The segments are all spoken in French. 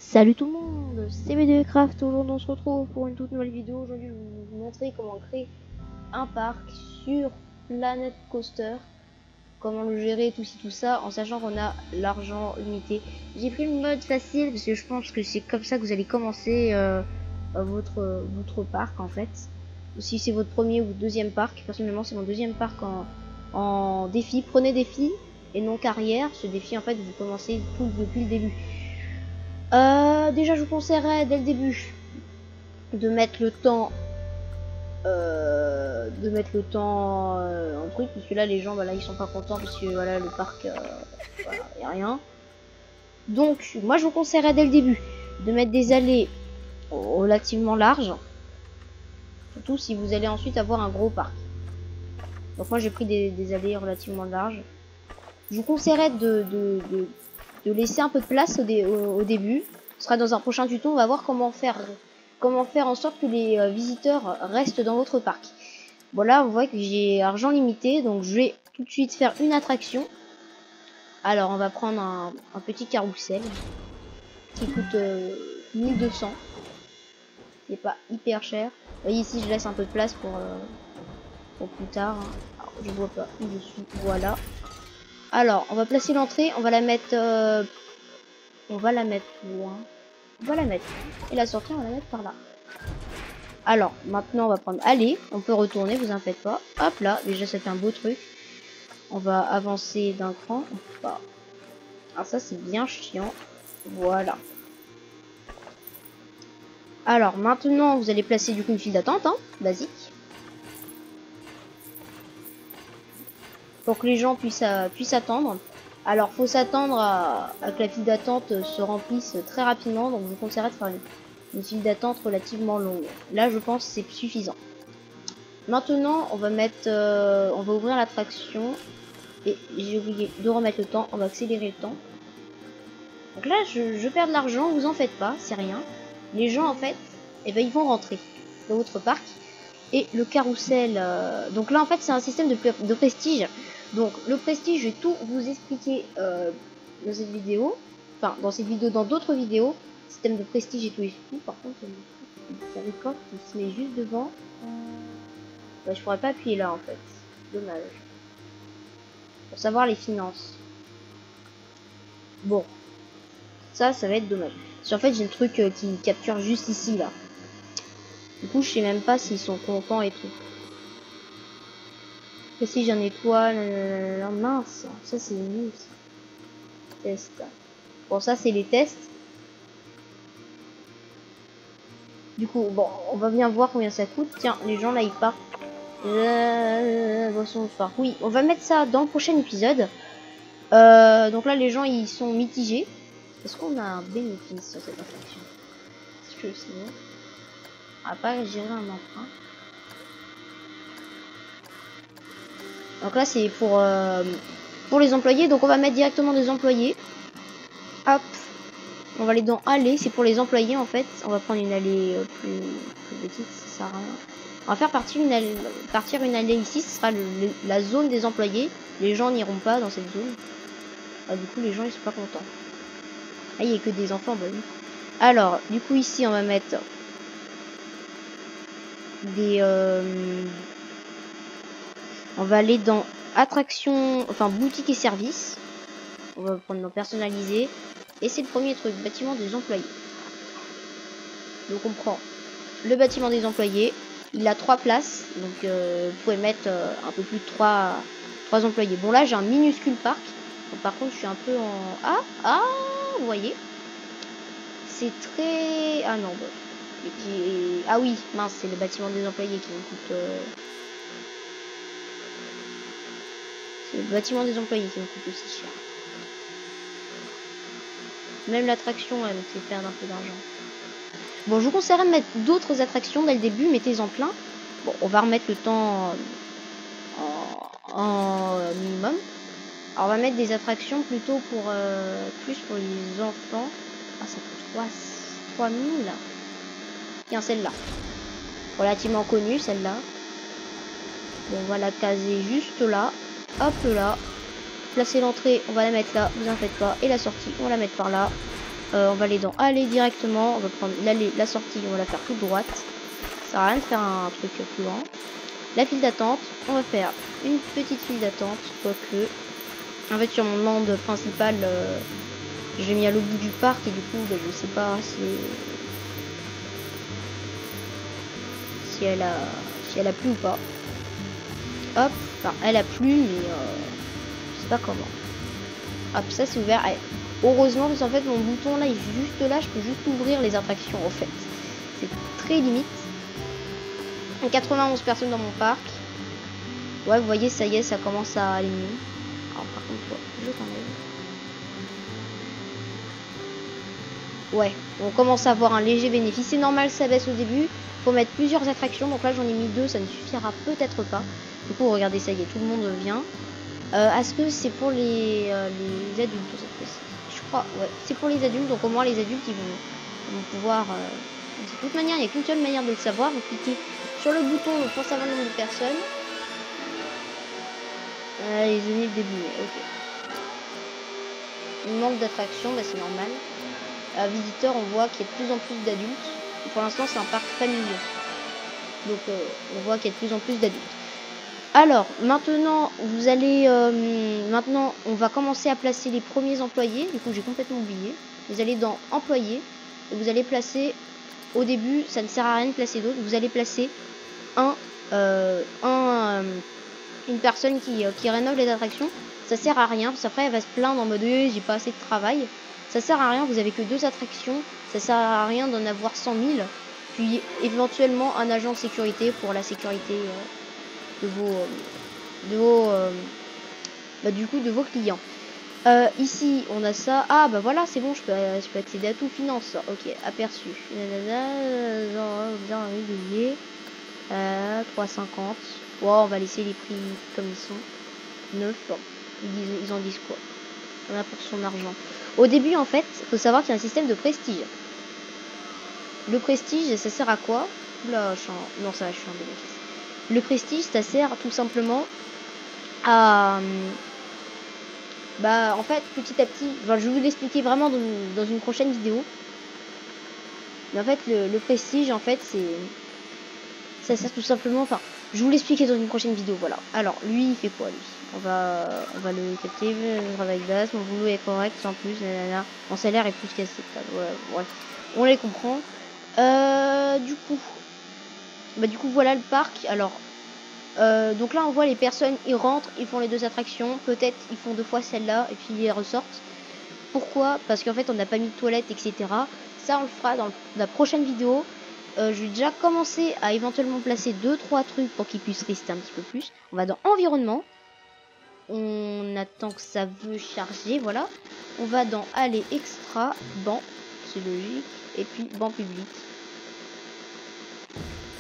Salut tout le monde, c'est BDcraft. Aujourd'hui on se retrouve pour une toute nouvelle vidéo. Aujourd'hui je vais vous montrer comment créer un parc sur Planet Coaster, comment le gérer, tout ci tout ça, en sachant qu'on a l'argent limité. J'ai pris le mode facile parce que je pense que c'est comme ça que vous allez commencer votre parc en fait. Si c'est votre premier ou deuxième parc, personnellement c'est mon deuxième parc en défi. Prenez défi et non carrière. Ce défi en fait vous commencez tout depuis le début. Déjà je vous conseillerais dès le début de mettre le temps en truc, puisque là les gens voilà ils sont pas contents parce que voilà le parc voilà, y a rien. Donc moi je vous conseillerais dès le début de mettre des allées relativement larges, surtout si vous allez ensuite avoir un gros parc. Donc moi j'ai pris des allées relativement larges. Je vous conseillerais de laisser un peu de place au début. Ce sera dans un prochain tuto, on va voir comment faire en sorte que les visiteurs restent dans votre parc. Bon là on voit que j'ai argent limité, donc je vais tout de suite faire une attraction. Alors on va prendre un petit carrousel qui coûte 1200. C'est pas hyper cher. Vous voyez ici je laisse un peu de place pour plus tard. Alors, je vois pas où je suis, voilà. Alors on va placer l'entrée, on va la mettre loin. On va la mettre. Et la sortie, on va la mettre par là. Alors, maintenant, on va prendre... Allez, on peut retourner, vous en faites pas. Hop là, déjà, ça fait un beau truc. On va avancer d'un cran. Ah, ça, c'est bien chiant. Voilà. Alors, maintenant, vous allez placer du coup une file d'attente, hein, basique. Pour que les gens puissent attendre. Alors, faut s'attendre à que la file d'attente se remplisse très rapidement. Donc, je vous conseillerais de faire une file d'attente relativement longue. Là, je pense que c'est suffisant. Maintenant, on va ouvrir l'attraction. Et j'ai oublié de remettre le temps. On va accélérer le temps. Donc là, je perds de l'argent. Vous en faites pas, c'est rien. Les gens, en fait, eh ben, ils vont rentrer dans votre parc. Et le carrousel... Donc là, en fait, c'est un système de prestige. Donc, le prestige, je vais tout vous expliquer dans cette vidéo. Enfin, dans cette vidéo, dans d'autres vidéos. Système de prestige et tout et tout. Par contre, il y a une corde qui se met juste devant. Bah, je pourrais pas appuyer là, en fait. Dommage. Pour savoir les finances. Bon. Ça va être dommage. Parce qu'en fait, j'ai le truc qui capture juste ici, là. Du coup, je sais même pas s'ils sont contents et tout. Et si j'en étoile, mince, ça c'est nul. Test. Bon, ça c'est les tests. Du coup, bon, on va bien voir combien ça coûte. Tiens, les gens là ils partent. Oui, on va mettre ça dans le prochain épisode. Donc là, les gens ils sont mitigés. Est-ce qu'on a un bénéfice sur cette attraction? Est-ce que c'est bon? On va pas gérer un emprunt. Donc là c'est pour les employés, donc on va mettre directement des employés. Hop, on va aller dans aller, c'est pour les employés en fait. On va prendre une allée plus petite, ça sert à rien. On va faire partir une allée ici, ce sera la zone des employés. Les gens n'iront pas dans cette zone. Ah, du coup les gens ils sont pas contents. Ah, il n'y a que des enfants, bah oui. Alors, du coup ici on va mettre des... On va aller dans attraction, enfin boutique et services. On va prendre dans personnaliser. Et c'est le premier truc, bâtiment des employés. Donc on prend le bâtiment des employés. Il a 3 places. Donc vous pouvez mettre un peu plus de 3 employés. Bon là j'ai un minuscule parc. Donc, par contre je suis un peu en... Ah, vous voyez. C'est très... Ah non, bah. Ah oui, mince, c'est le bâtiment des employés qui me coûte... C'est le bâtiment des employés qui me coûte aussi cher. Même l'attraction, elle me fait perdre un peu d'argent. Bon, je vous conseillerais de mettre d'autres attractions dès le début. Mettez-en plein. Bon, on va remettre le temps en minimum. Alors, on va mettre des attractions plutôt plus pour les enfants. Ah, ça coûte 3000. Tiens, celle-là. Relativement connue, celle-là. Bon, on va la caser juste là. Hop là. Placer l'entrée, on va la mettre là, vous en faites pas. Et la sortie, on va la mettre par là. On va aller dans aller directement. On va prendre la sortie, on va la faire toute droite. Ça sert à rien de faire un truc plus grand. La file d'attente, on va faire une petite file d'attente, quoique. En fait, sur mon land principal, je l'ai mis à l'autre bout du parc et du coup, bah, je sais pas si elle a plu ou pas. Hop, enfin, elle a plu, mais je sais pas comment. Hop, ça c'est ouvert. Allez. Heureusement, parce qu'en fait, mon bouton là, il est juste là, je peux juste ouvrir les attractions en fait. C'est très limite. 91 personnes dans mon parc. Ouais, vous voyez, ça y est, ça commence à aller mieux. Alors, par contre, toi, je t'enlève. Ouais, on commence à avoir un léger bénéfice. C'est normal, ça baisse au début. Faut mettre plusieurs attractions. Donc là, j'en ai mis 2, ça ne suffira peut-être pas. Du coup, regardez, ça y est, tout le monde vient. Est-ce que c'est pour les adultes cette fois-ci? Je crois, ouais, c'est pour les adultes. Donc au moins, les adultes, ils vont pouvoir. De toute manière, il n'y a qu'une seule manière de le savoir. Vous cliquez sur le bouton pour savoir le nombre de personnes. Les zones début, ok. Il manque d'attractions, bah, c'est normal. Visiteurs, on voit qu'il y a de plus en plus d'adultes. Pour l'instant, c'est un parc familial. Donc, on voit qu'il y a de plus en plus d'adultes. Alors, maintenant, vous allez... maintenant, on va commencer à placer les premiers employés. Du coup, j'ai complètement oublié. Vous allez dans employés. Et vous allez placer... Au début, ça ne sert à rien de placer d'autres. Vous allez placer une personne qui rénove les attractions. Ça sert à rien, parce qu'après elle va se plaindre en mode j'ai pas assez de travail. Ça sert à rien, vous avez que 2 attractions. Ça sert à rien d'en avoir 100 000. Puis éventuellement un agent de sécurité pour la sécurité de vos clients. Ici on a ça. Ah bah voilà, c'est bon, je peux accéder à tout. Finance, ok, aperçu. Bien régulier. 3,50. Wow, on va laisser les prix comme ils sont. 9. Bon. Ils en disent quoi? On a pour son argent. Au début, en fait, il faut savoir qu'il y a un système de prestige. Le prestige, ça sert à quoi? Là, non, ça, je suis en bénéfice. Le prestige, ça sert tout simplement à... Bah, en fait, petit à petit, enfin, je vais vous l'expliquer vraiment dans une prochaine vidéo. Mais en fait, le prestige, en fait, ça sert tout simplement... Enfin, je vais vous l'expliquer dans une prochaine vidéo, voilà. Alors, lui, il fait quoi, lui? On va le capter, le travail basse, mon boulot est correct, sans plus, nanana. Mon salaire est plus qu'acceptable, voilà, bref. On les comprend. Du coup, voilà le parc. Alors, donc là, on voit les personnes, ils rentrent, ils font les 2 attractions. Peut-être, ils font 2 fois celle-là, et puis ils ressortent. Pourquoi? Parce qu'en fait, on n'a pas mis de toilette, etc. Ça, on le fera dans la prochaine vidéo. Je vais déjà commencer à éventuellement placer 2-3 trucs pour qu'ils puissent rester un petit peu plus. On va dans environnement. On attend que ça veut charger, voilà. On va dans aller extra, banc, c'est logique. Et puis banc public.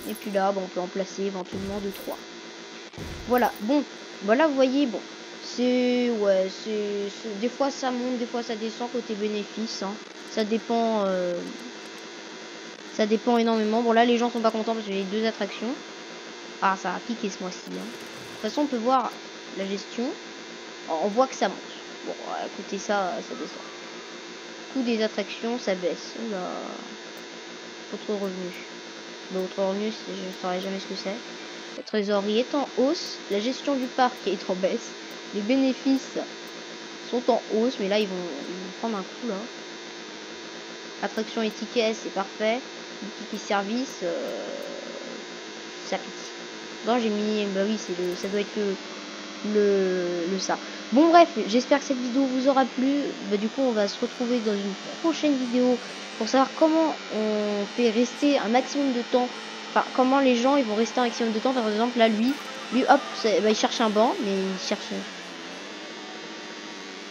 Et puis là, bon, on peut en placer éventuellement 2-3. Voilà, bon, voilà, vous voyez, bon. C'est, ouais, c'est... Des fois ça monte, des fois ça descend côté bénéfice, hein. Ça dépend... Ça dépend énormément. Bon, là, les gens sont pas contents parce qu'il y a 2 attractions. Ah, ça a piqué ce mois-ci. Hein. De toute façon, on peut voir la gestion. On voit que ça monte. Bon, à côté ça descend. Coût des attractions, ça baisse. Oula. Autre revenu. L'autre revenu, je ne saurais jamais ce que c'est. La trésorerie est en hausse. La gestion du parc est en baisse. Les bénéfices sont en hausse. Mais là, ils vont prendre un coup, là. Attraction et tickets, c'est parfait. Le ticket service, ça pique. Non, j'ai mis, bah oui, ça doit être le ça. Bon bref, j'espère que cette vidéo vous aura plu. Bah, du coup, on va se retrouver dans une prochaine vidéo pour savoir comment on fait rester un maximum de temps. Enfin, comment les gens ils vont rester un maximum de temps. Par exemple, là, lui hop, bah, il cherche un banc, mais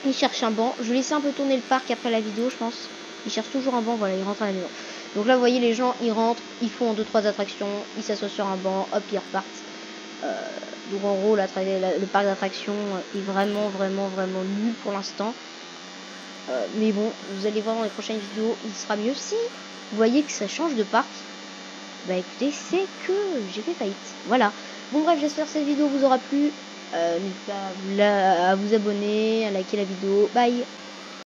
il cherche un banc. Je vais laisser un peu tourner le parc après la vidéo, je pense. Il cherche toujours un banc, voilà, il rentre à la maison. Donc là, vous voyez, les gens, ils rentrent, ils font 2-3 attractions, ils s'assoient sur un banc, hop, ils repartent. Donc en gros, le parc d'attractions est vraiment nul pour l'instant. Mais bon, vous allez voir dans les prochaines vidéos, il sera mieux. Si vous voyez que ça change de parc, bah écoutez, c'est que j'ai fait faillite. Voilà. Bon bref, j'espère que cette vidéo vous aura plu. N'hésitez pas à vous abonner, à liker la vidéo. Bye.